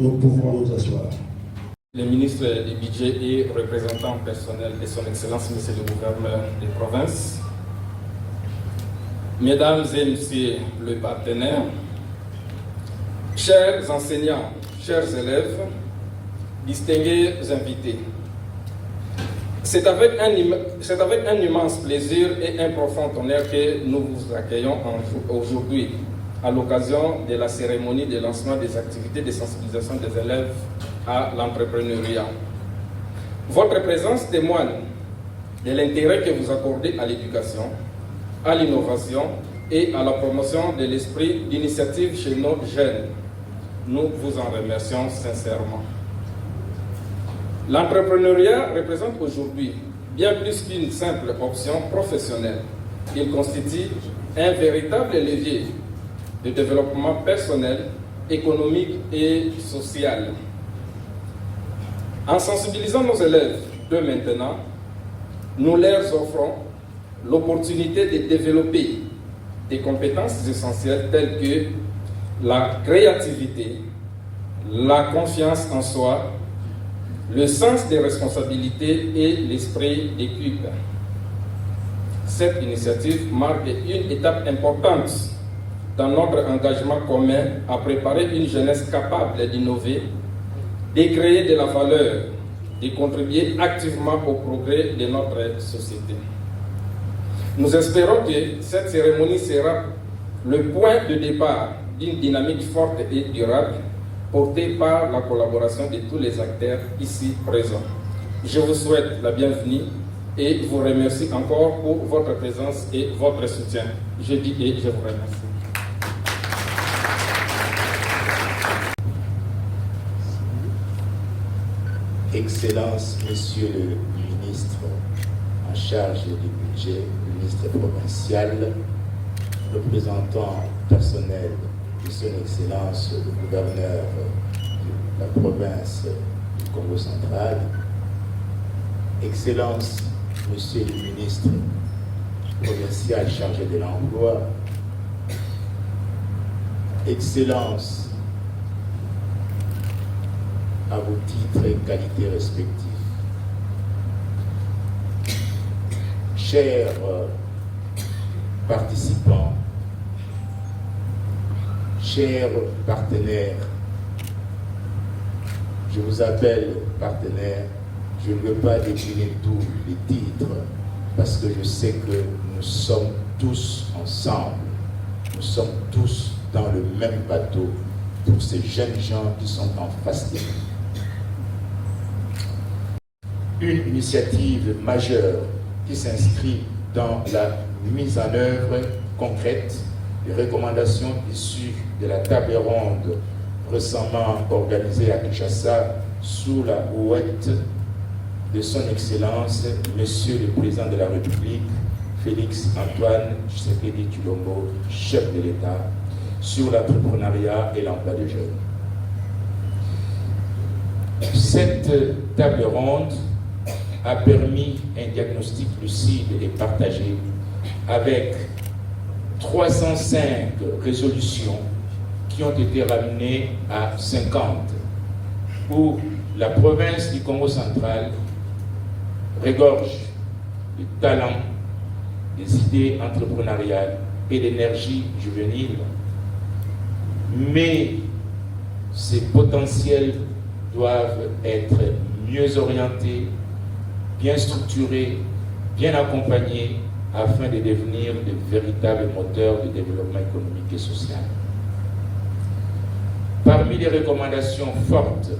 Nous pouvons nous asseoir. Le ministre du Budget et représentant personnel de son Excellence, Monsieur le Gouverneur des provinces, Mesdames et Messieurs les partenaires, chers enseignants, chers élèves, distingués invités, c'est avec un immense plaisir et un profond honneur que nous vous accueillons aujourd'hui à l'occasion de la cérémonie de lancement des activités de sensibilisation des élèves à l'entrepreneuriat. Votre présence témoigne de l'intérêt que vous accordez à l'éducation, à l'innovation et à la promotion de l'esprit d'initiative chez nos jeunes. Nous vous en remercions sincèrement. L'entrepreneuriat représente aujourd'hui bien plus qu'une simple option professionnelle. Il constitue un véritable levier de développement personnel, économique et social. En sensibilisant nos élèves de maintenant, nous leur offrons l'opportunité de développer des compétences essentielles telles que la créativité, la confiance en soi, le sens des responsabilités et l'esprit d'équipe. Cette initiative marque une étape importante dans notre engagement commun à préparer une jeunesse capable d'innover, de créer de la valeur, de contribuer activement au progrès de notre société. Nous espérons que cette cérémonie sera le point de départ d'une dynamique forte et durable portée par la collaboration de tous les acteurs ici présents. Je vous souhaite la bienvenue et vous remercie encore pour votre présence et votre soutien. Je dis et je vous remercie. Excellences, Monsieur le ministre en charge du budget, le ministre provincial, représentant personnel de Son Excellence le gouverneur de la province du Congo central, Excellences, Monsieur le ministre provincial chargé de l'emploi, Excellences, à vos titres et qualités respectifs, chers participants, chers partenaires, je vous appelle partenaires, je ne veux pas décliner tous les titres parce que je sais que nous sommes tous ensemble, nous sommes tous dans le même bateau pour ces jeunes gens qui sont en face de nous. Une initiative majeure qui s'inscrit dans la mise en œuvre concrète des recommandations issues de la table ronde récemment organisée à Kinshasa sous la houlette de Son Excellence, Monsieur le Président de la République, Félix Antoine Tshisekedi Tshilombo, chef de l'État, sur l'entrepreneuriat et l'emploi des jeunes. Cette table ronde a permis un diagnostic lucide et partagé avec 305 résolutions qui ont été ramenées à 50, où la province du Congo central regorge de talents, des idées entrepreneuriales et d'énergie juvénile, mais ces potentiels doivent être mieux orientés, bien structurés, bien accompagnés afin de devenir de véritables moteurs de développement économique et social. Parmi les recommandations fortes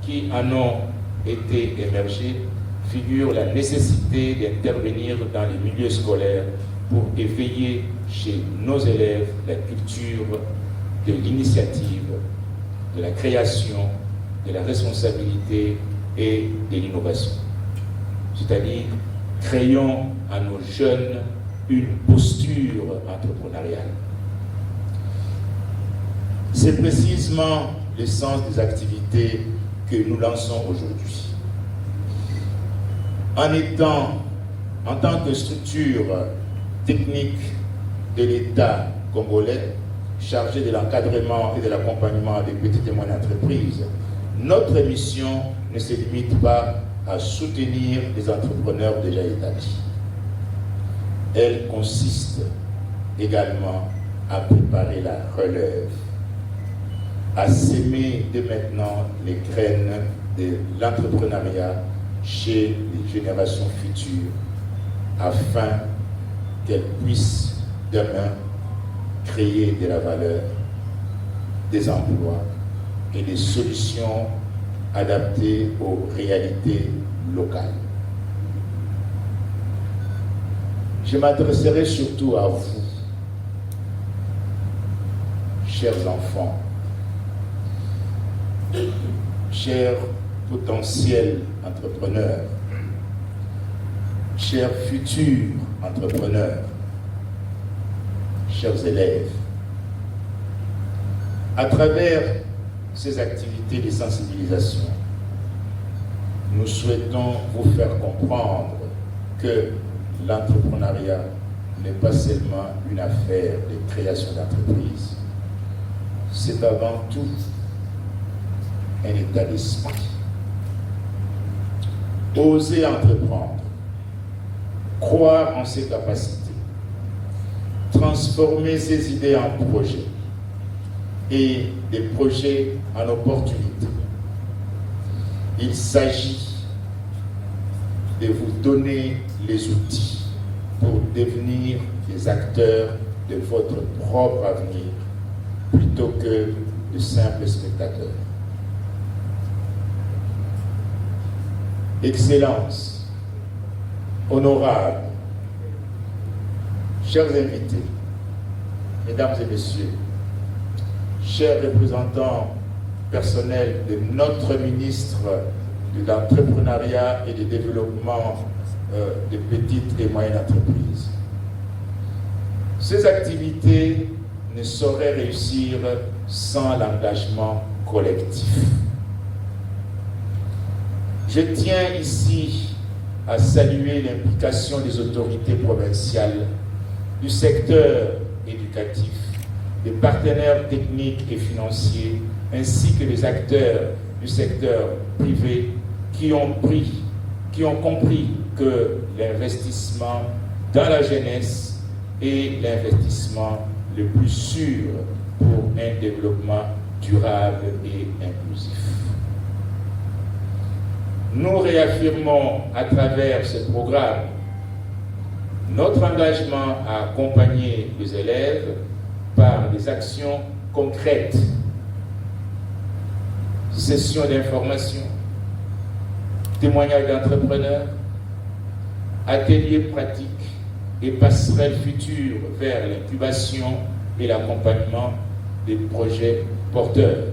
qui en ont été émergées figure la nécessité d'intervenir dans les milieux scolaires pour éveiller chez nos élèves la culture de l'initiative, de la création, de la responsabilité et de l'innovation. C'est-à-dire, créons à nos jeunes une posture entrepreneuriale. C'est précisément le sens des activités que nous lançons aujourd'hui. En tant que structure technique de l'État congolais, chargée de l'encadrement et de l'accompagnement des petites et moyennes entreprises, notre mission ne se limite pas à soutenir les entrepreneurs déjà établis. Elle consiste également à préparer la relève, à s'aimer dès maintenant les graines de l'entrepreneuriat chez les générations futures, afin qu'elles puissent demain créer de la valeur, des emplois et des solutions adaptées aux réalités locales. Je m'adresserai surtout à vous, chers enfants, chers potentiels entrepreneurs, chers futurs entrepreneurs, chers élèves. À travers ces activités de sensibilisation, nous souhaitons vous faire comprendre que l'entrepreneuriat n'est pas seulement une affaire de création d'entreprise, c'est avant tout un état d'esprit. Oser entreprendre, croire en ses capacités, transformer ses idées en projets et des projets en opportunités. Il s'agit de vous donner les outils pour devenir des acteurs de votre propre avenir plutôt que de simples spectateurs. Excellences, honorables, chers invités, mesdames et messieurs, chers représentants personnels de notre ministre de l'entrepreneuriat et du développement des petites et moyennes entreprises. Ces activités ne sauraient réussir sans l'engagement collectif. Je tiens ici à saluer l'implication des autorités provinciales, du secteur éducatif, des partenaires techniques et financiers, ainsi que les acteurs du secteur privé qui ont compris que l'investissement dans la jeunesse est l'investissement le plus sûr pour un développement durable et inclusif. Nous réaffirmons à travers ce programme notre engagement à accompagner les élèves par des actions concrètes, sessions d'information, témoignages d'entrepreneurs, ateliers pratiques et passerelles futures vers l'incubation et l'accompagnement des projets porteurs.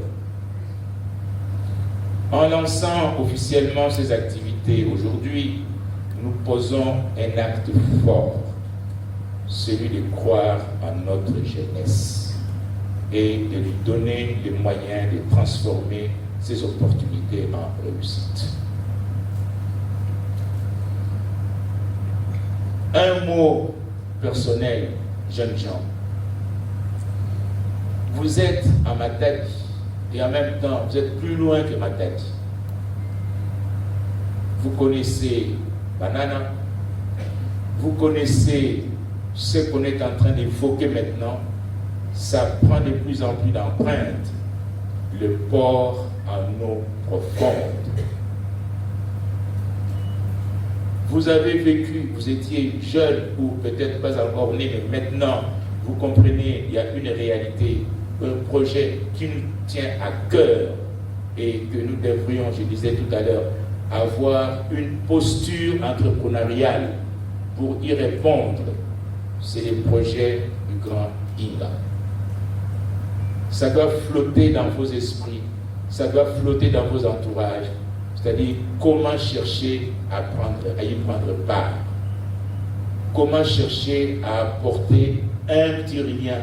En lançant officiellement ces activités aujourd'hui, nous posons un acte fort, celui de croire en notre jeunesse et de lui donner les moyens de transformer ces opportunités en réussite. Un mot personnel, jeunes gens. Vous êtes à Matadi et en même temps, vous êtes plus loin que Matadi. Vous connaissez Banana, vous connaissez ce qu'on est en train d'évoquer maintenant, ça prend de plus en plus d'empreintes, le port en eau profonde. Vous avez vécu, vous étiez jeune ou peut-être pas encore né, mais maintenant, vous comprenez, il y a une réalité, un projet qui nous tient à cœur et que nous devrions, je disais tout à l'heure, avoir une posture entrepreneuriale pour y répondre. C'est le projet du grand Inga. Ça doit flotter dans vos esprits, ça doit flotter dans vos entourages, c'est-à-dire comment chercher à y prendre part, comment chercher à apporter un petit rien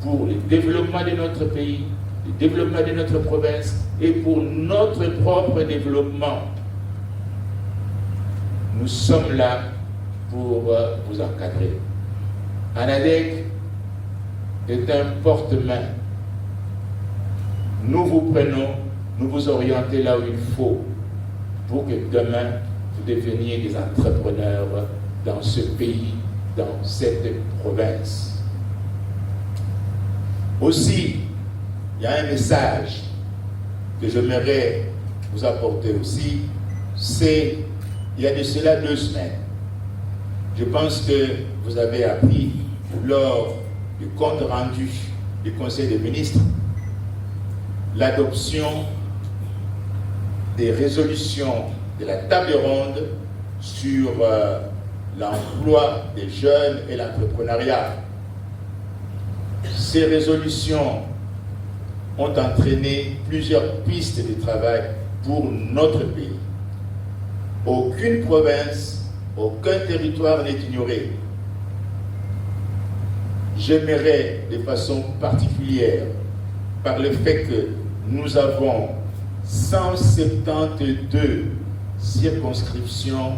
pour le développement de notre pays, le développement de notre province et pour notre propre développement. Nous sommes là pour vous encadrer. ANADEC est un porte-main. Nous vous prenons, nous vous orientons là où il faut pour que demain, vous deveniez des entrepreneurs dans ce pays, dans cette province. Aussi, il y a un message que j'aimerais vous apporter aussi, c'est, il y a de cela 2 semaines, je pense que vous avez appris lors du compte rendu du Conseil des ministres l'adoption des résolutions de la table ronde sur l'emploi des jeunes et l'entrepreneuriat. Ces résolutions ont entraîné plusieurs pistes de travail pour notre pays. Aucune province, aucun territoire n'est ignoré. J'aimerais de façon particulière, par le fait que nous avons 172 circonscriptions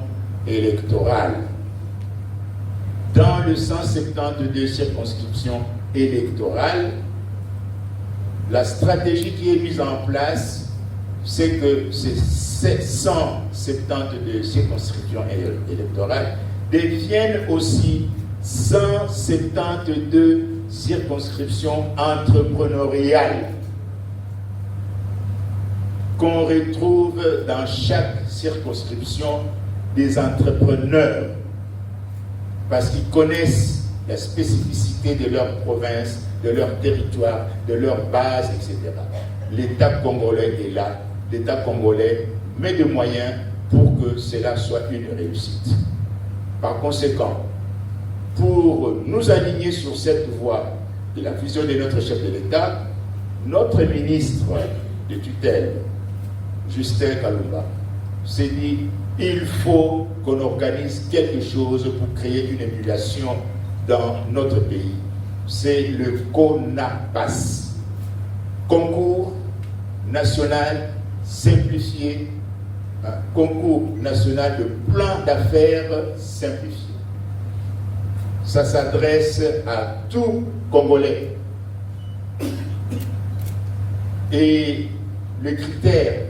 électorales. Dans les 172 circonscriptions électorales, la stratégie qui est mise en place, c'est que ces 172 circonscriptions électorales deviennent aussi 172 circonscriptions entrepreneuriales qu'on retrouve dans chaque circonscription des entrepreneurs parce qu'ils connaissent la spécificité de leur province, de leur territoire, de leur base, etc. L'État congolais est là. L'État congolais met des moyens pour que cela soit une réussite. Par conséquent, pour nous aligner sur cette voie de la vision de notre chef de l'État, notre ministre de tutelle, Justin Kalumba, s'est dit, il faut qu'on organise quelque chose pour créer une émulation dans notre pays. C'est le CONAPAS, Concours national simplifié, concours national de plan d'affaires simplifié. Ça s'adresse à tout Congolais. Et le critère,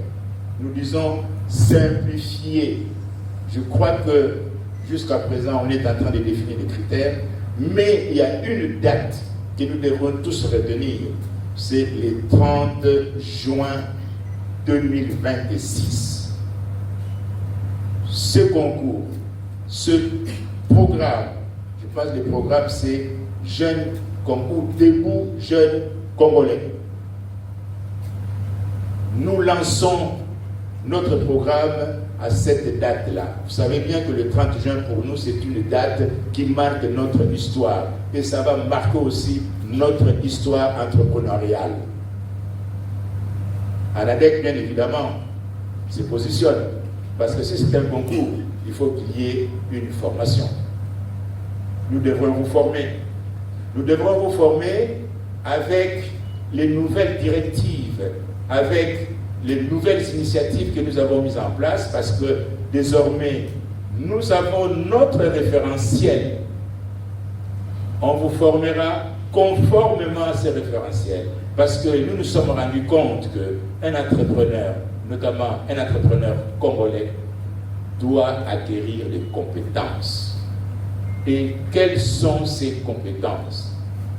nous disons simplifié. Je crois que jusqu'à présent, on est en train de définir les critères, mais il y a une date que nous devons tous retenir. C'est le 30 juin 2026. Ce concours, ce programme, je pense que le programme c'est Jeunes Concours Debout Jeunes Congolais. Nous lançons notre programme à cette date-là. Vous savez bien que le 30 juin pour nous c'est une date qui marque notre histoire et ça va marquer aussi notre histoire entrepreneuriale. ANADEC, bien évidemment, se positionne parce que si c'est un concours, il faut qu'il y ait une formation. Nous devrons vous former. Nous devrons vous former avec les nouvelles directives, avec les nouvelles initiatives que nous avons mises en place parce que désormais, nous avons notre référentiel. On vous formera conformément à ces référentiels parce que nous nous sommes rendus compte qu'un entrepreneur, notamment un entrepreneur congolais, doit acquérir des compétences. Et quelles sont ces compétences?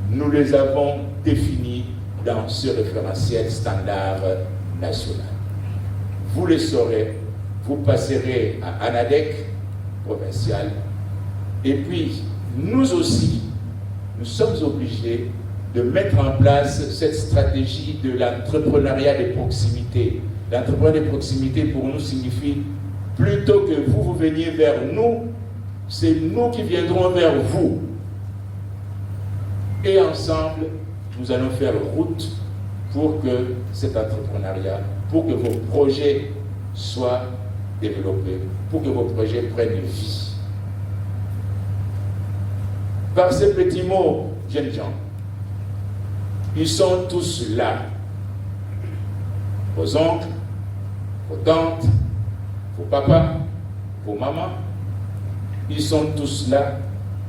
Nous les avons définies dans ce référentiel standard national. Vous le saurez, vous passerez à ANADEC provincial. Et puis, nous aussi, nous sommes obligés de mettre en place cette stratégie de l'entrepreneuriat de proximité. L'entrepreneuriat de proximité pour nous signifie plutôt que vous veniez vers nous, c'est nous qui viendrons vers vous. Et ensemble, nous allons faire route pour que cet entrepreneuriat, pour que vos projets soient développés, pour que vos projets prennent vie. Par ces petits mots, jeunes gens, ils sont tous là. Vos oncles, vos tantes, vos papas, vos mamans, ils sont tous là.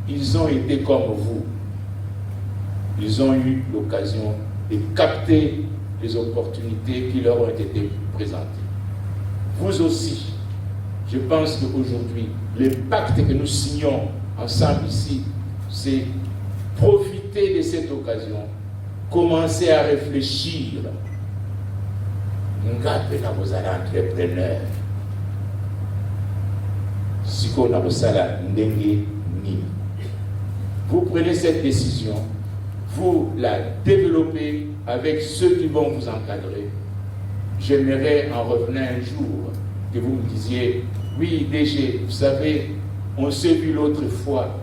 Ils ont été comme vous. Ils ont eu l'occasion de capter les opportunités qui leur ont été présentées. Vous aussi, je pense qu'aujourd'hui, le pacte que nous signons ensemble ici, c'est profiter de cette occasion, commencer à réfléchir. Vous prenez cette décision, vous la développez avec ceux qui vont vous encadrer. J'aimerais en revenir un jour que vous me disiez, oui DG, vous savez, on s'est vu l'autre fois,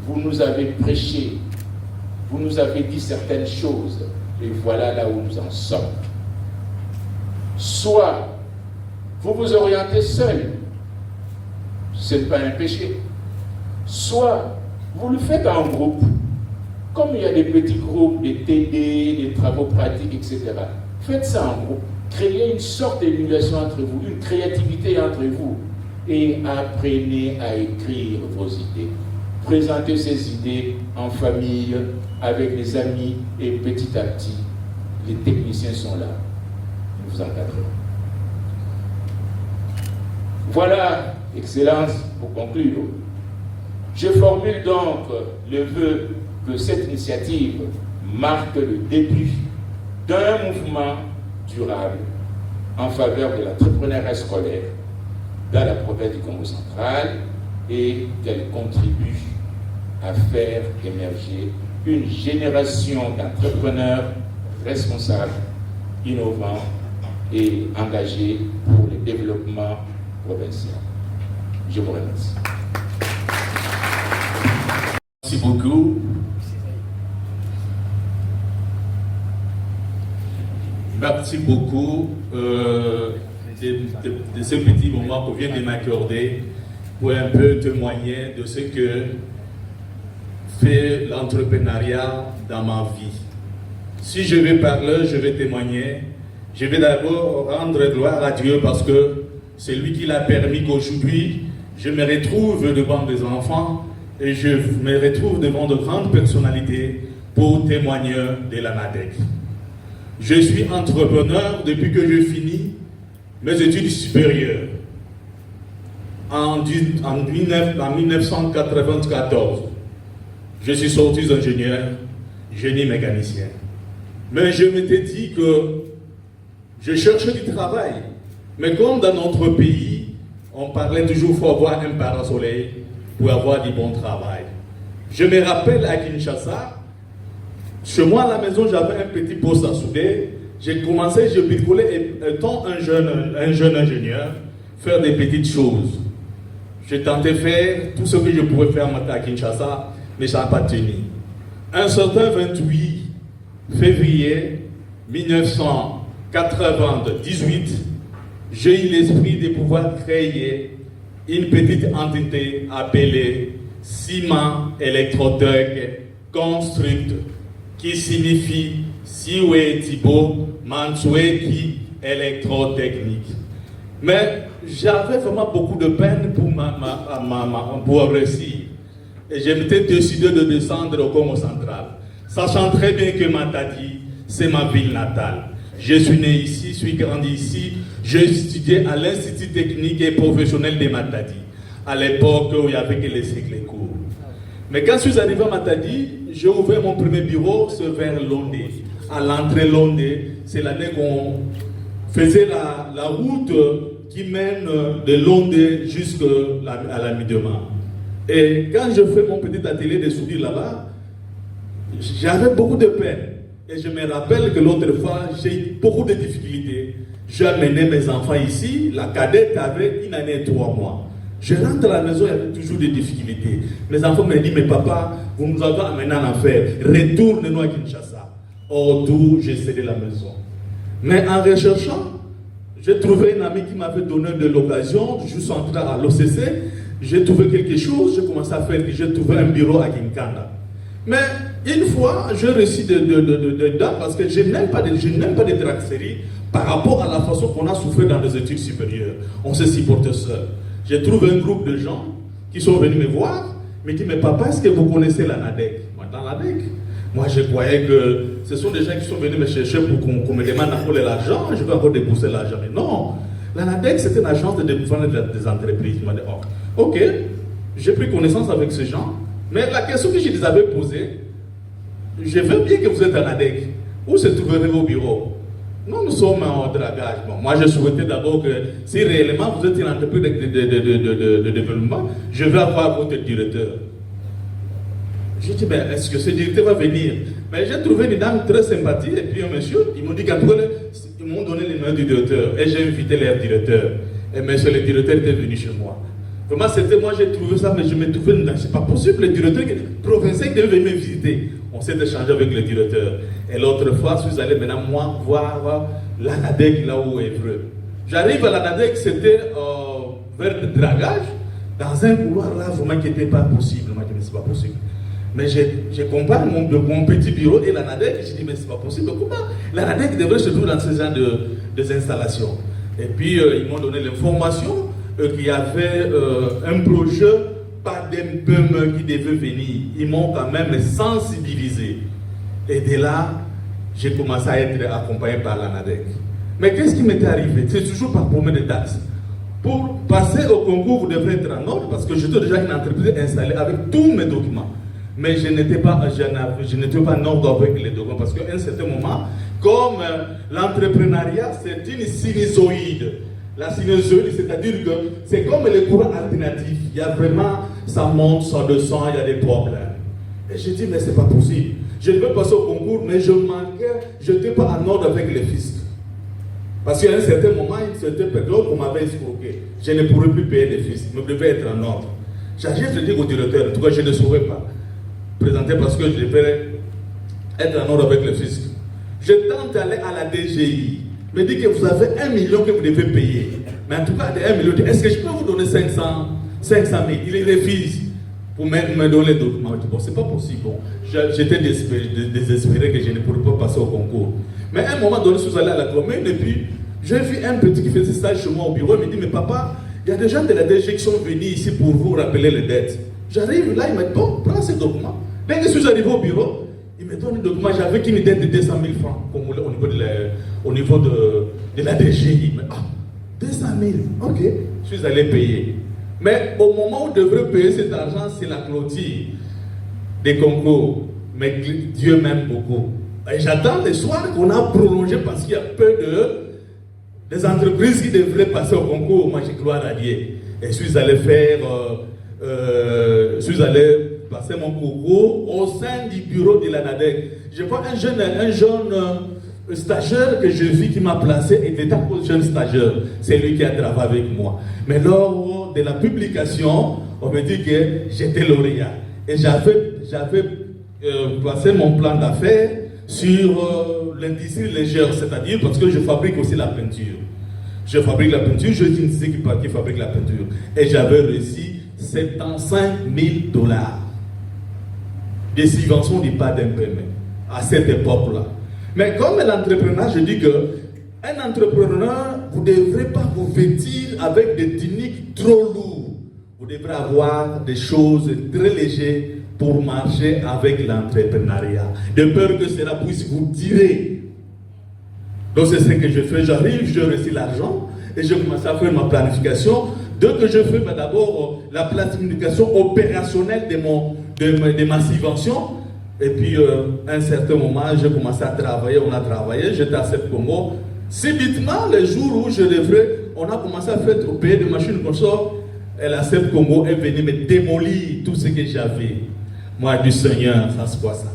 vous nous avez prêché, vous nous avez dit certaines choses, et voilà là où nous en sommes. Soit vous vous orientez seul, ce n'est pas un péché. Soit vous le faites en groupe, comme il y a des petits groupes, des TD, des travaux pratiques, etc. Faites ça en groupe, créez une sorte d'émulation entre vous, une créativité entre vous, et apprenez à écrire vos idées. Présentez ces idées en famille, avec les amis, et petit à petit, les techniciens sont là. Nous vous encadrons. Voilà, Excellence, pour conclure. Je formule donc le vœu que cette initiative marque le début d'un mouvement durable en faveur de l'entrepreneuriat scolaire dans la province du Congo central et qu'elle contribue à faire émerger une génération d'entrepreneurs responsables, innovants et engagés pour le développement provincial. Je vous remercie. Merci beaucoup. Merci beaucoup. de ce petit moment qu'on vient de m'accorder pour un peu témoigner de ce que fait l'entrepreneuriat dans ma vie. Si je vais parler, je vais témoigner. Je vais d'abord rendre gloire à Dieu parce que c'est lui qui l'a permis qu'aujourd'hui je me retrouve devant des enfants et je me retrouve devant de grandes personnalités pour témoigner de l'ANADEC. Je suis entrepreneur depuis que je finis mes études supérieures en 1994. Je suis sorti d'ingénieur, génie mécanicien. Mais je m'étais dit que je cherchais du travail. Mais comme dans notre pays, on parlait toujours qu'il faut avoir un parasoleil pour avoir du bon travail. Je me rappelle à Kinshasa, chez moi à la maison, j'avais un petit poste à souder. J'ai commencé, je bricolais, étant un jeune ingénieur, faire des petites choses. J'ai tenté de faire tout ce que je pouvais faire à Kinshasa, mais ça n'a pas tenu. Un certain 28 février 1998, j'ai eu l'esprit de pouvoir créer une petite entité appelée Ciment Electrotech Construct, qui signifie Siwe Thibault Mansweki Électrotechnique. Mais j'avais vraiment beaucoup de peine pour réussir. Et je m'étais décidé de descendre au Congo central, sachant très bien que Matadi, c'est ma ville natale. Je suis né ici, je suis grandi ici, j'ai étudié à l'Institut technique et professionnel de Matadi, à l'époque où il n'y avait que les cycles courts. Mais quand je suis arrivé à Matadi, j'ai ouvert mon premier bureau, c'est vers Londé. À l'entrée Londé, c'est l'année qu'on faisait la route qui mène de Londé jusqu'à la mi-demain. Et quand je fais mon petit atelier de soudure là-bas, j'avais beaucoup de peine. Et je me rappelle que l'autre fois, j'ai eu beaucoup de difficultés. J'ai amené mes enfants ici, la cadette avait 1 année et 3 mois. Je rentre à la maison, il y avait toujours des difficultés. Mes enfants me disent, mais papa, vous nous avez amené en affaire, retourne-nous à Kinshasa. D'où j'ai cédé la maison. Mais en recherchant, j'ai trouvé un ami qui m'avait donné de l'occasion, je suis entré à l'OCC, j'ai trouvé quelque chose, j'ai commencé à faire, j'ai trouvé un bureau à Kinkanda. Mais une fois, j'ai reçu de dates parce que je n'aime pas de traxerie par rapport à la façon qu'on a souffert dans les études supérieures. On se supporte seul. J'ai trouvé un groupe de gens qui sont venus me voir, me disent, mais papa, est-ce que vous connaissez l'ANADEC? Moi, dans l'ANADEC, moi je croyais que ce sont des gens qui sont venus me chercher pour qu'on me demande encore de l'argent, je vais encore débourser l'argent. Mais non, l'ANADEC c'est une agence de développement des entreprises. Je me dis, oh, ok, j'ai pris connaissance avec ces gens, mais la question que je les avais posée, je veux bien que vous êtes à l'ANADEC. Où se trouverez-vous au bureau? Non, nous sommes en dragage. Bon, moi, je souhaitais d'abord que si réellement vous êtes une entreprise de développement, je vais avoir votre directeur. Je dis, ben, est-ce que ce directeur va venir? Mais j'ai trouvé une dame très sympathique et puis un monsieur, ils m'ont dit qu'ils m'ont donné les noms du directeur et j'ai invité leur directeur. Et monsieur le directeur était venu chez moi. Vraiment, c'était moi, j'ai trouvé ça, mais je me trouvais, c'est pas possible, le directeur provincial devait venir me visiter. On s'est échangé avec le directeur. Et l'autre fois, je suis allé maintenant, moi, voir l'ANADEC là où est vrai. J'arrive à l'ANADEC, c'était vers le dragage, dans un couloir là, vraiment qui n'était pas possible. Moi, je dis, mais c'est pas possible. Mais je compare mon petit bureau et l'ANADEC, je dis, mais c'est pas possible. Comment l'ANADEC devrait se trouver dans ce genre de installations? Et puis, ils m'ont donné l'information qu'il y avait un projet, pas d'MPM qui devait venir. Ils m'ont quand même sensibilisé. Et de là, j'ai commencé à être accompagné par l'ANADEC. Mais qu'est-ce qui m'était arrivé? C'est toujours par problème de taxes. Pour passer au concours, vous devrez être en ordre parce que j'étais déjà une entreprise installée avec tous mes documents. Mais je n'étais pas en ordre avec les documents parce qu'à un certain moment, comme l'entrepreneuriat, c'est une sinusoïde. La sinusoïde, c'est-à-dire que c'est comme les courants alternatifs. Il y a vraiment, ça monte, ça descend, il y a des problèmes. Et j'ai dit, mais c'est pas possible. Je devais passer au concours, mais je n'étais pas en ordre avec les fiscs. Parce qu'à un certain moment, une certaine période, on m'avait escroqué. Je ne pourrais plus payer les fiscs, je devais être en ordre. J'ai juste dit au directeur, en tout cas, je ne saurais pas présenter parce que je devais être en ordre avec le fisc. Je tente d'aller à la DGI. me dit que vous avez 1 million que vous devez payer. Mais en tout cas, de 1 million, est-ce que je peux vous donner 500 000? Il refuse pour me donner les documents. Je dis, bon, c'est pas possible. Bon, j'étais désespéré que je ne pourrais pas passer au concours. Mais à un moment donné, je suis allé à la commune et puis j'ai vu un petit qui faisait stage chez moi au bureau. Il me dit, mais papa, il y a des gens de la DG qui sont venus ici pour vous rappeler les dettes. J'arrive là, il m'a dit, bon, prends ces documents. Dès que je suis arrivé au bureau, il me donne un document. J'avais une dette de 200 000 francs au niveau de la DG. Il me dit, 200 000, ok, je suis allé payer. Mais au moment où je devrais payer cet argent, c'est la clôture des concours. Mais Dieu m'aime beaucoup. Et j'attends le soir qu'on a prolongé parce qu'il y a peu des entreprises qui devraient passer au concours. Moi, j'ai gloire à Dieu. Et je suis allé passer mon concours au sein du bureau de l'ANADEC. Je vois un jeune stagiaire que je vis qui m'a placé et était un jeune stagiaire. C'est lui qui a travaillé avec moi. Mais lors de la publication, on me dit que j'étais lauréat. Et j'avais placé mon plan d'affaires sur l'industrie légère, c'est-à-dire parce que je fabrique aussi la peinture. Je fabrique la peinture, je suis une société qui fabrique la peinture. Et j'avais reçu 75 000 $. Des subventions du pas d'impayement à cette époque-là. Mais comme l'entrepreneur, je dis que un entrepreneur, vous ne devrez pas vous vêtir avec des tuniques trop lourdes. Vous devrez avoir des choses très légères pour marcher avec l'entrepreneuriat. De peur que cela puisse vous tirer. Donc c'est ce que je fais. J'arrive, je reçois l'argent et je commence à faire ma planification. Donc je fais d'abord la planification opérationnelle de ma subvention. Et puis à un certain moment, j'ai commencé à travailler, on a travaillé, j'étais à cette Congo. Subitement, le jour où je devrais, on a commencé à faire payer des machines comme ça. Et la CEP Congo est venue me démolir tout ce que j'avais. Moi, du Seigneur, ça c'est quoi ça?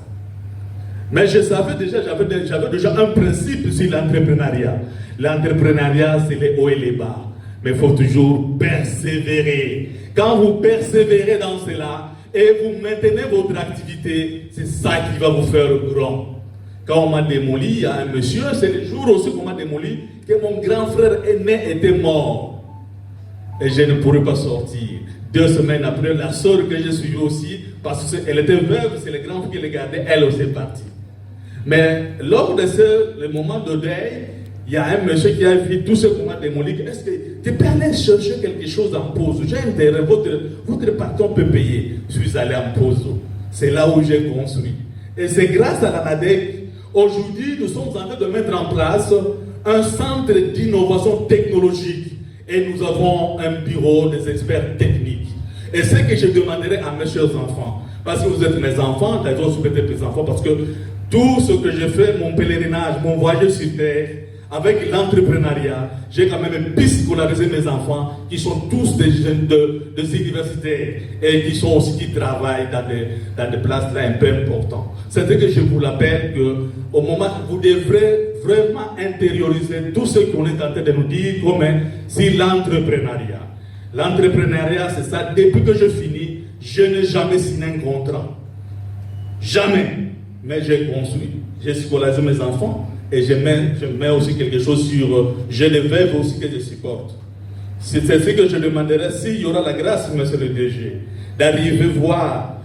Mais je savais déjà, j'avais déjà un principe sur l'entrepreneuriat. L'entrepreneuriat, c'est les hauts et les bas. Mais il faut toujours persévérer. Quand vous persévérez dans cela et vous maintenez votre activité, c'est ça qui va vous faire grand. Quand on m'a démoli, il y a un monsieur, c'est le jour aussi qu'on m'a démoli, que mon grand frère aîné était mort. Et je ne pourrais pas sortir. 2 semaines après, la soeur que j'ai suivie aussi, parce qu'elle était veuve, c'est le grand frère qui le gardait, elle aussi est partie. Mais lors de le moment de deuil, il y a un monsieur qui a vu tout ce qu'on m'a démoli. Est-ce que tu peux aller chercher quelque chose en pause? J'ai intérêt, votre patron peut payer. Je suis allé en pause. C'est là où j'ai construit. Et c'est grâce à l'ANADEC. Aujourd'hui, nous sommes en train de mettre en place un centre d'innovation technologique. Et nous avons un bureau des experts techniques. Et c'est ce que je demanderai à mes chers enfants. Parce que vous êtes mes enfants, d'ailleurs, vous êtes mes enfants, parce que tout ce que j'ai fait, mon pèlerinage, mon voyage sur terre, avec l'entrepreneuriat, j'ai quand même scolarisé mes enfants qui sont tous des jeunes des universités et qui sont aussi qui travaillent dans des places là un peu importantes. C'est ce que je vous rappelle qu'au moment où vous devrez vraiment intérioriser tout ce qu'on est en train de nous dire comme c'est l'entrepreneuriat. L'entrepreneuriat, c'est ça. Depuis que je finis, je n'ai jamais signé un contrat. Jamais. Mais j'ai construit. J'ai scolarisé mes enfants. Et je mets aussi quelque chose sur... J'ai les veuves aussi que je supporte. C'est ce que je demanderais s'il y aura la grâce, monsieur le DG, d'arriver voir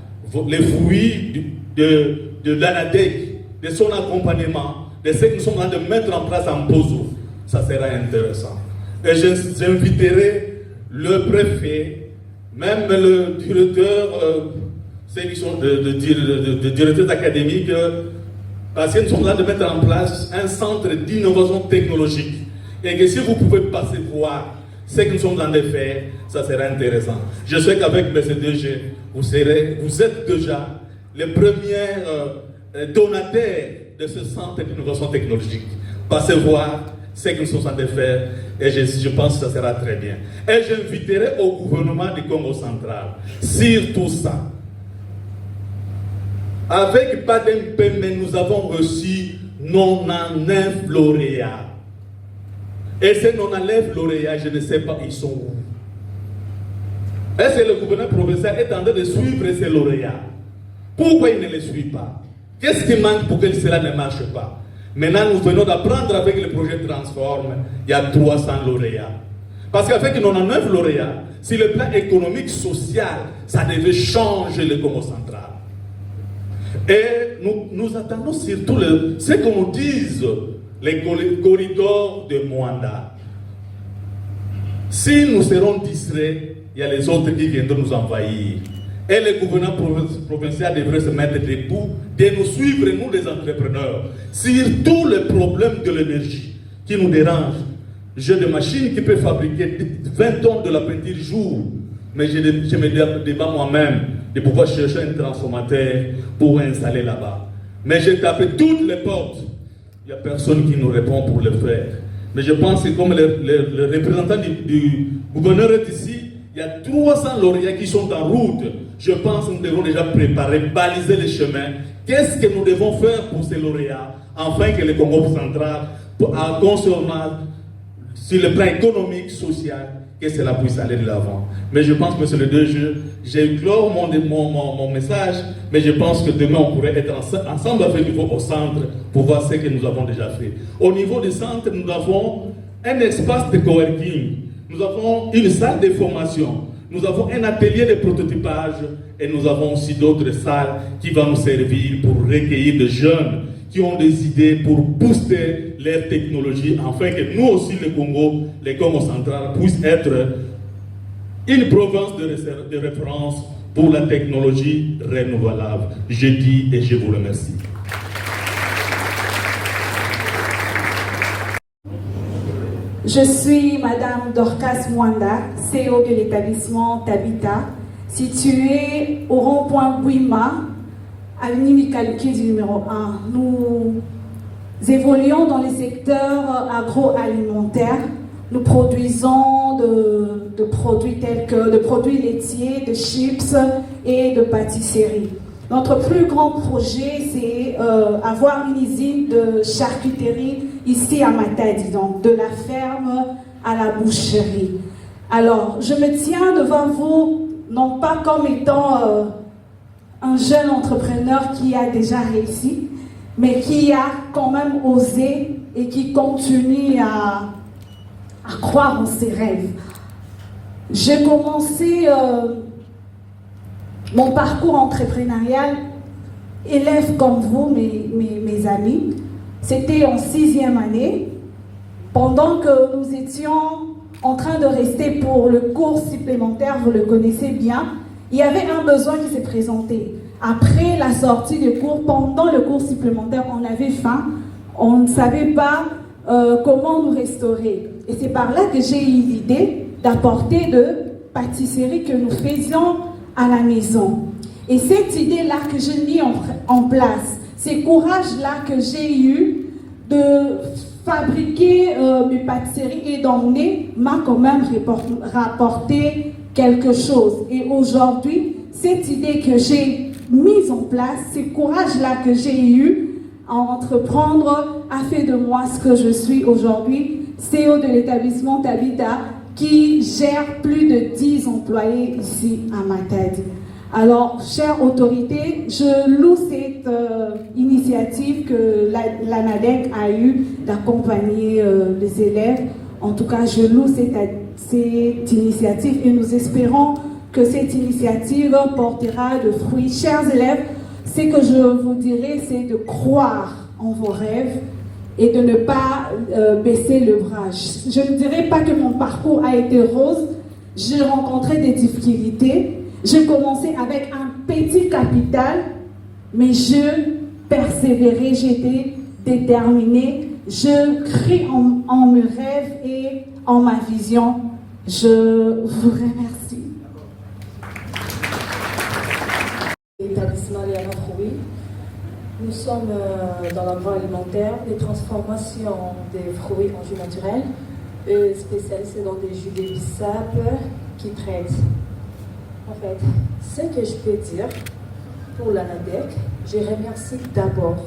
les fruits de l'ANADEC, de son accompagnement, de ce que nous sommes en train de mettre en place en Pozo. Ça sera intéressant. Et j'inviterai le préfet, même le directeur, ceux qui sont de directeurs académiques, parce que nous sommes là de mettre en place un centre d'innovation technologique. Et que si vous pouvez passer voir ce que nous sommes en train de faire, ça sera intéressant. Je sais qu'avec BCDG, vous êtes déjà les premiers donataires de ce centre d'innovation technologique. Passez voir ce que nous sommes en train de faire et je pense que ça sera très bien. Et j'inviterai au gouvernement du Congo central sur tout ça. Avec Badem-Pembe, nous avons reçu 99 lauréats. Et ces 99 lauréats, je ne sais pas, ils sont où. Est-ce que le gouverneur provincial est en train de suivre ces lauréats? Pourquoi il ne les suit pas? Qu'est-ce qui manque pour que cela ne marche pas? Maintenant, nous venons d'apprendre avec le projet Transform, il y a 300 lauréats. Parce qu'avec 99 lauréats, sur le plan économique, social, ça devait changer le Congo central. Et nous attendons surtout ce qu'on nous dise, les corridors de Mwanda. Si nous serons distraits, il y a les autres qui viendront nous envahir. Et le gouvernement provincial devrait se mettre debout, de nous suivre, nous les entrepreneurs, sur le problème de l'énergie qui nous dérange. J'ai des machines qui peuvent fabriquer 20 tonnes de la peinture jour, mais je me débat moi-même de pouvoir chercher un transformateur pour installer là-bas. Mais j'ai tapé toutes les portes. Il n'y a personne qui nous répond pour le faire. Mais je pense que comme le représentant du gouverneur est ici, il y a 300 lauréats qui sont en route. Je pense que nous devons déjà préparer, baliser les chemins. Qu'est-ce que nous devons faire pour ces lauréats, afin que le Congo central, en consommant sur le plan économique, social, que cela puisse aller de l'avant. Mais je pense que c'est le 2 juin. J'ai clos mon message, mais je pense que demain on pourrait être ensemble avec nous au centre pour voir ce que nous avons déjà fait. Au niveau du centre, nous avons un espace de coworking, nous avons une salle de formation, nous avons un atelier de prototypage et nous avons aussi d'autres salles qui vont nous servir pour recueillir des jeunes qui ont des idées pour booster leur technologie, afin que nous aussi, le Congo central, puisse être une province de référence pour la technologie renouvelable. Je dis et je vous remercie. Je suis Madame Dorcas Mwanda, CEO de l'établissement Tabita, situé au rond-point Bouima, avenue Mikaluki du numéro 1. Nous évoluons dans les secteurs agroalimentaires. Nous produisons de produits tels que de produits laitiers, de chips et de pâtisseries. Notre plus grand projet, c'est avoir une usine de charcuterie ici à Matadi, donc de la ferme à la boucherie. Alors, je me tiens devant vous, non pas comme étant un jeune entrepreneur qui a déjà réussi, mais qui a quand même osé et qui continue à croire en ses rêves. J'ai commencé mon parcours entrepreneurial, élève comme vous, mes amis. C'était en 6e année, pendant que nous étions en train de rester pour le cours supplémentaire, vous le connaissez bien, il y avait un besoin qui s'est présenté. Après la sortie du cours, pendant le cours supplémentaire, on avait faim, on ne savait pas comment nous restaurer. Et c'est par là que j'ai eu l'idée d'apporter de pâtisseries que nous faisions à la maison. Et cette idée-là que j'ai mis en place, ce courage-là que j'ai eu de fabriquer mes pâtisseries et d'emmener m'a quand même rapporté quelque chose. Et aujourd'hui, cette idée que j'ai mise en place, ce courage-là que j'ai eu à entreprendre a fait de moi ce que je suis aujourd'hui, CEO de l'établissement Tabita, qui gère plus de 10 employés ici à Matadi. Alors, chère autorité, je loue cette initiative que l'ANADEC a eue d'accompagner les élèves. En tout cas, je loue cette initiative et nous espérons que cette initiative portera de fruits. Chers élèves, ce que je vous dirais, c'est de croire en vos rêves et de ne pas baisser le bras. Je ne dirais pas que mon parcours a été rose. J'ai rencontré des difficultés. J'ai commencé avec un petit capital, mais je persévérais, j'étais déterminée. Je crie en mes rêves et en ma vision. Je vous remercie. L'établissement Léana Fruit. Nous sommes dans l'agroalimentaire, des transformations des fruits en jus naturel, spécialisés dans des jus de bissap qui traitent. En fait, ce que je peux dire pour l'ANADEC, je remercie d'abord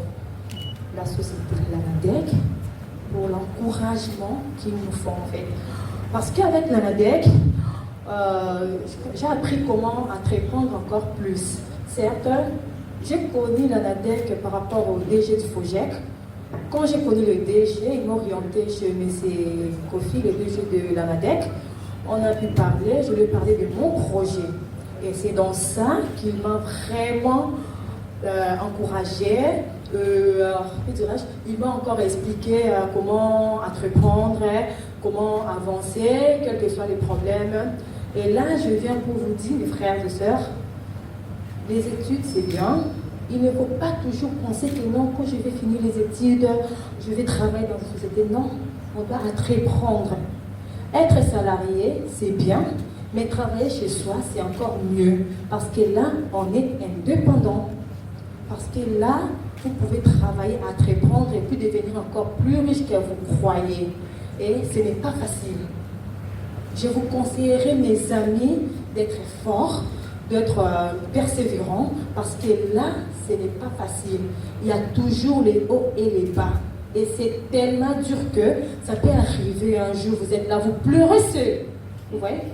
la société de l'ANADEC pour l'encouragement qu'ils nous font en fait. Parce qu'avec l'ANADEC, j'ai appris comment entreprendre encore plus. Certes, j'ai connu l'ANADEC par rapport au DG du FOGEC, Quand j'ai connu le DG, il m'a orienté chez M. Kofi, le DG de l'ANADEC. On a pu parler, je lui ai parlé de mon projet. Et c'est dans ça qu'il m'a vraiment encouragé. Il m'a encore expliqué comment entreprendre, comment avancer, quels que soient les problèmes. Et là, je viens pour vous dire, mes frères et sœurs, les études, c'est bien. Il ne faut pas toujours penser que non, quand je vais finir les études, je vais travailler dans une société. Non, on doit entreprendre. Être salarié, c'est bien, mais travailler chez soi, c'est encore mieux. Parce que là, on est indépendant. Parce que là, vous pouvez travailler, entreprendre et puis devenir encore plus riche que vous croyez. Et ce n'est pas facile. Je vous conseillerais, mes amis, d'être forts, d'être persévérants, parce que là, ce n'est pas facile. Il y a toujours les hauts et les bas. Et c'est tellement dur que ça peut arriver un jour, vous êtes là, vous pleurez seul. Vous voyez,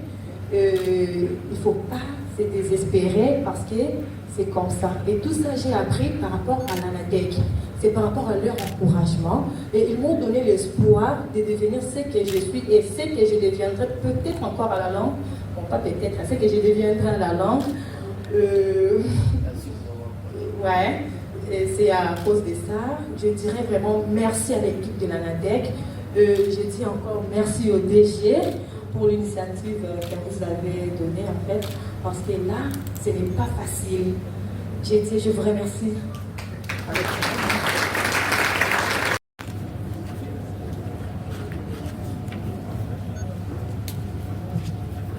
il ne faut pas se désespérer parce que c'est comme ça. Et tout ça, j'ai appris par rapport à l'ANADEC. C'est par rapport à leur encouragement. Et ils m'ont donné l'espoir de devenir ce que je suis et ce que je deviendrai peut-être encore à la langue. Bon, pas peut-être, ce que je deviendrai à la langue. Ouais. Et c'est à cause de ça, je dirais vraiment merci à l'équipe de l'ANADEC. Je dis encore merci au DG pour l'initiative que vous avez donnée en fait, parce que là, ce n'est pas facile. Je vous remercie.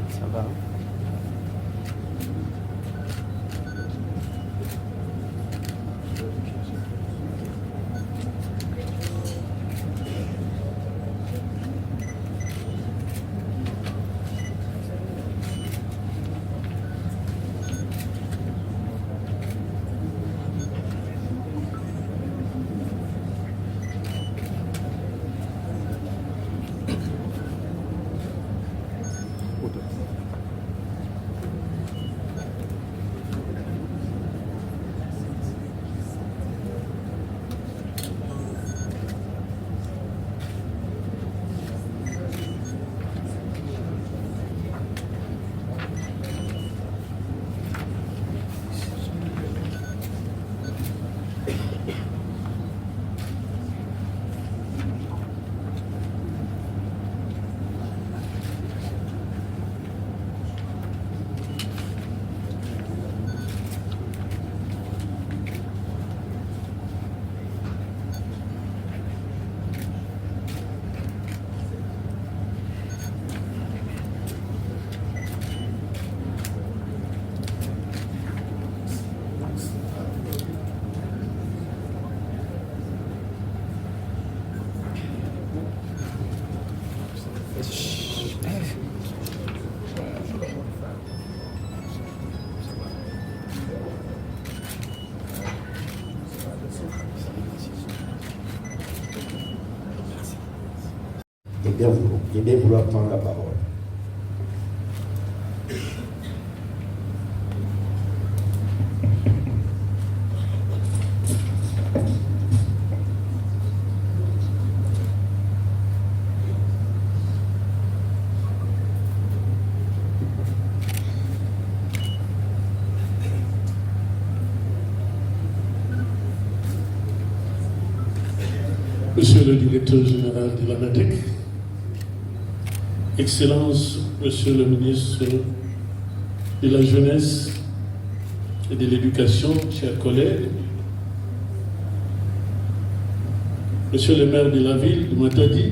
Ça va. Et bien vouloir prendre la parole. Monsieur le directeur général de l'ANADEC, Excellence, Monsieur le ministre de la Jeunesse et de l'Éducation, chers collègues, Monsieur le maire de la ville de Matadi,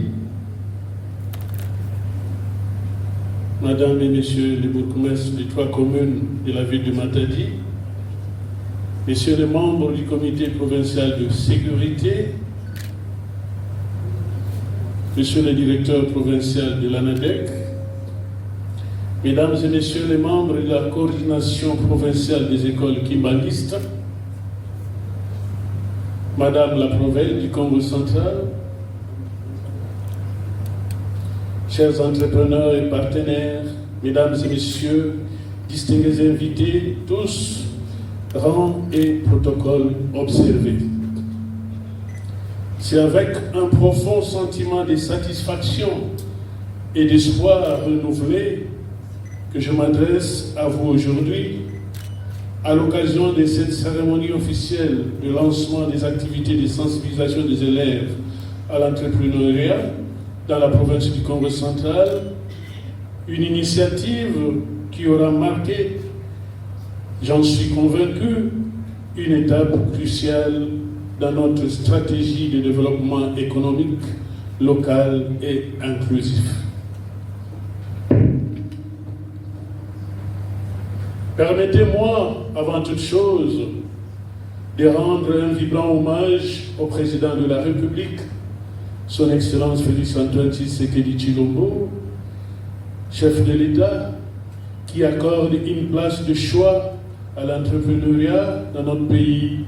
Madame et Messieurs les bourgmestres des 3 communes de la ville de Matadi, Messieurs les membres du comité provincial de sécurité, Monsieur le directeur provincial de l'ANADEC, Mesdames et Messieurs les membres de la coordination provinciale des écoles kimbalistes, Madame la Provelle du Congo central, chers entrepreneurs et partenaires, Mesdames et Messieurs, distingués invités, tous, rangs et protocoles observés. C'est avec un profond sentiment de satisfaction et d'espoir renouvelé que je m'adresse à vous aujourd'hui à l'occasion de cette cérémonie officielle de lancement des activités de sensibilisation des élèves à l'entrepreneuriat dans la province du Congo central, une initiative qui aura marqué, j'en suis convaincu, une étape cruciale dans notre stratégie de développement économique, local et inclusif. Permettez-moi, avant toute chose, de rendre un vibrant hommage au président de la République, son Excellence Félix Antoine Tshisekedi Tshilombo, chef de l'État, qui accorde une place de choix à l'entrepreneuriat dans notre pays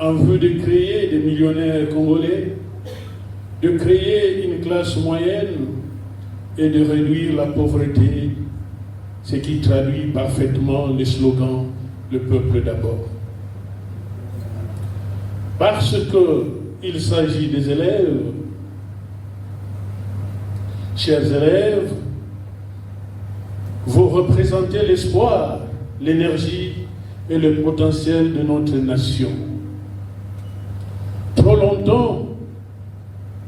en vue de créer des millionnaires congolais, de créer une classe moyenne et de réduire la pauvreté, ce qui traduit parfaitement le slogan « Le peuple d'abord ». Parce qu'il s'agit des élèves, chers élèves, vous représentez l'espoir, l'énergie et le potentiel de notre nation. Trop longtemps,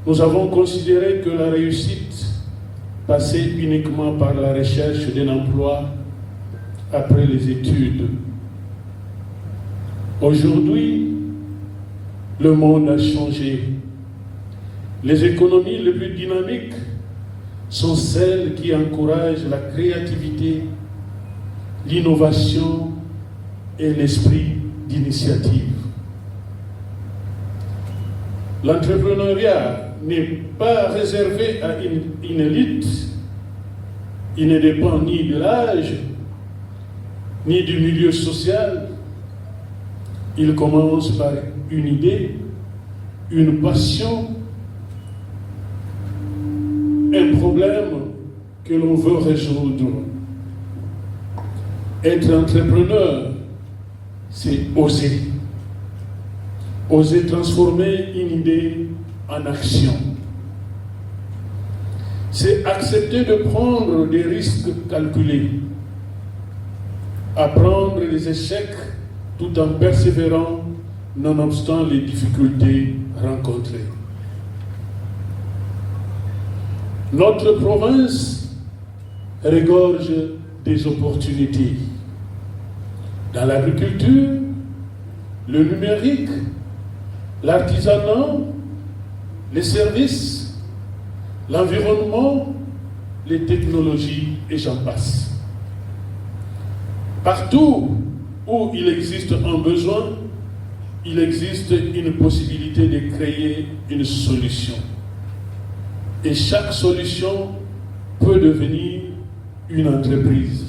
nous avons considéré que la réussite passait uniquement par la recherche d'un emploi après les études. Aujourd'hui, le monde a changé. Les économies les plus dynamiques sont celles qui encouragent la créativité, l'innovation et l'esprit d'initiative. L'entrepreneuriat n'est pas réservé à une élite. Il ne dépend ni de l'âge, ni du milieu social. Il commence par une idée, une passion, un problème que l'on veut résoudre. Être entrepreneur, c'est oser. Oser transformer une idée en action. C'est accepter de prendre des risques calculés, apprendre les échecs tout en persévérant nonobstant les difficultés rencontrées. Notre province regorge des opportunités dans l'agriculture, le numérique, l'artisanat, les services, l'environnement, les technologies et j'en passe. Partout où il existe un besoin, il existe une possibilité de créer une solution. Et chaque solution peut devenir une entreprise.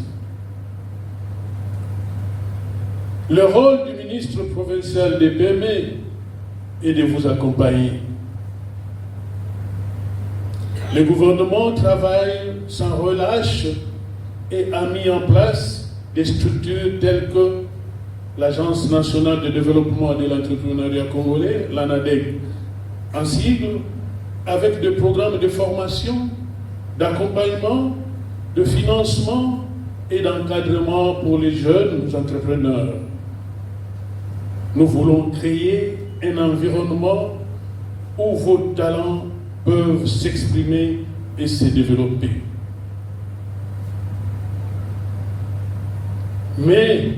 Le rôle du ministre provincial des PME est de vous accompagner. Le gouvernement travaille sans relâche et a mis en place des structures telles que l'Agence nationale de développement de l'entrepreneuriat congolais, l'ANADEC, en sigle, avec des programmes de formation, d'accompagnement, de financement et d'encadrement pour les jeunes entrepreneurs. Nous voulons créer un environnement où vos talents peuvent s'exprimer et se développer. Mais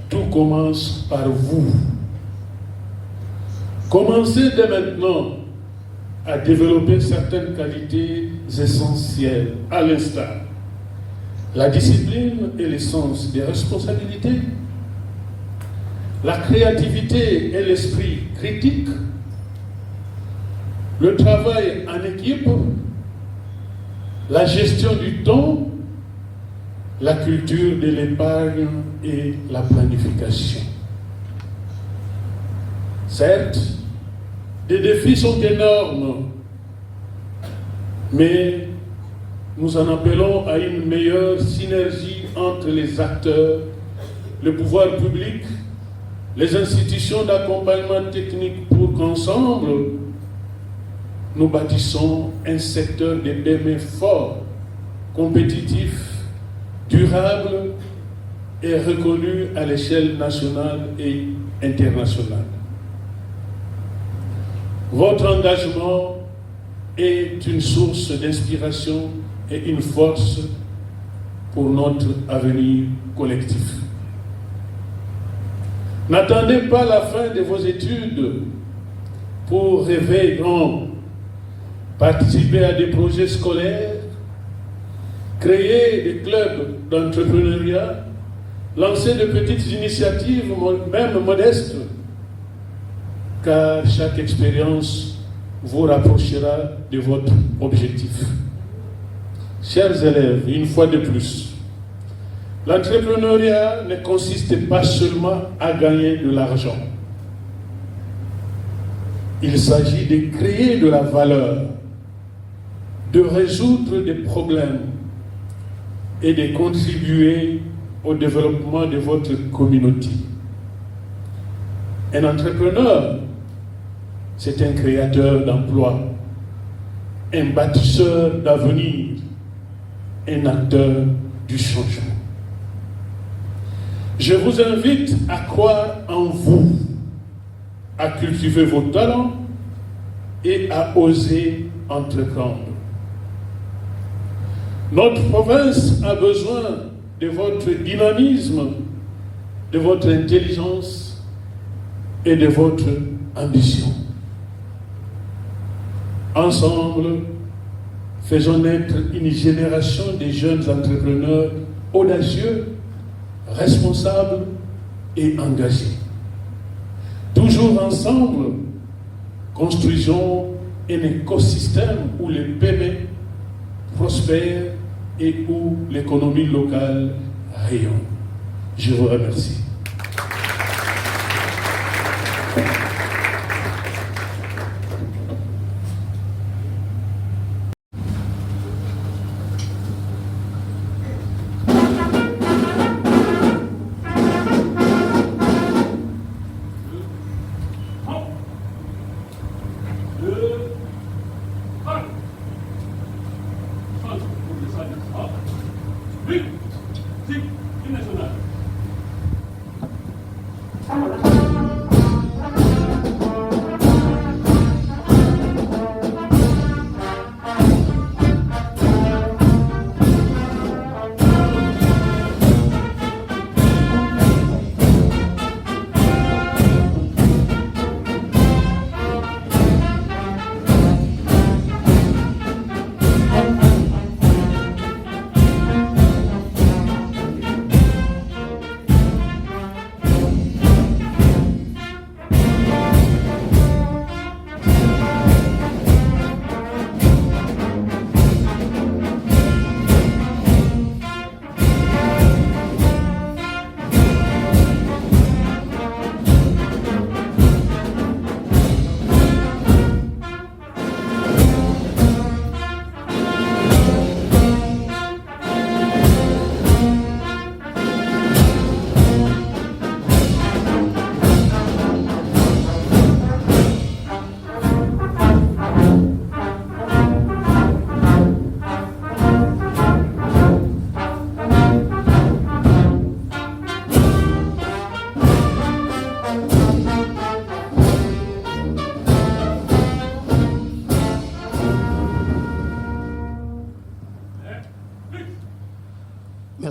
tout commence par vous. Commencez dès maintenant à développer certaines qualités essentielles, à l'instar la discipline et le sens des responsabilités, la créativité et l'esprit critique, le travail en équipe, la gestion du temps, la culture de l'épargne et la planification. Certes, des défis sont énormes, mais nous en appelons à une meilleure synergie entre les acteurs, le pouvoir public, les institutions d'accompagnement technique pour qu'ensemble, nous bâtissons un secteur de PME fort, compétitif, durable et reconnu à l'échelle nationale et internationale. Votre engagement est une source d'inspiration et une force pour notre avenir collectif. N'attendez pas la fin de vos études pour rêver grand, participer à des projets scolaires, créer des clubs d'entrepreneuriat, lancer de petites initiatives, même modestes, car chaque expérience vous rapprochera de votre objectif. Chers élèves, une fois de plus, l'entrepreneuriat ne consiste pas seulement à gagner de l'argent. Il s'agit de créer de la valeur, de résoudre des problèmes et de contribuer au développement de votre communauté. Un entrepreneur, c'est un créateur d'emplois, un bâtisseur d'avenir, un acteur du changement. Je vous invite à croire en vous, à cultiver vos talents et à oser entreprendre. Notre province a besoin de votre dynamisme, de votre intelligence et de votre ambition. Ensemble, faisons naître une génération de jeunes entrepreneurs audacieux, responsables et engagés. Toujours ensemble, construisons un écosystème où les PME prospèrent et où l'économie locale rayonne. Je vous remercie.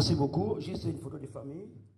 Merci beaucoup. Juste une photo de famille.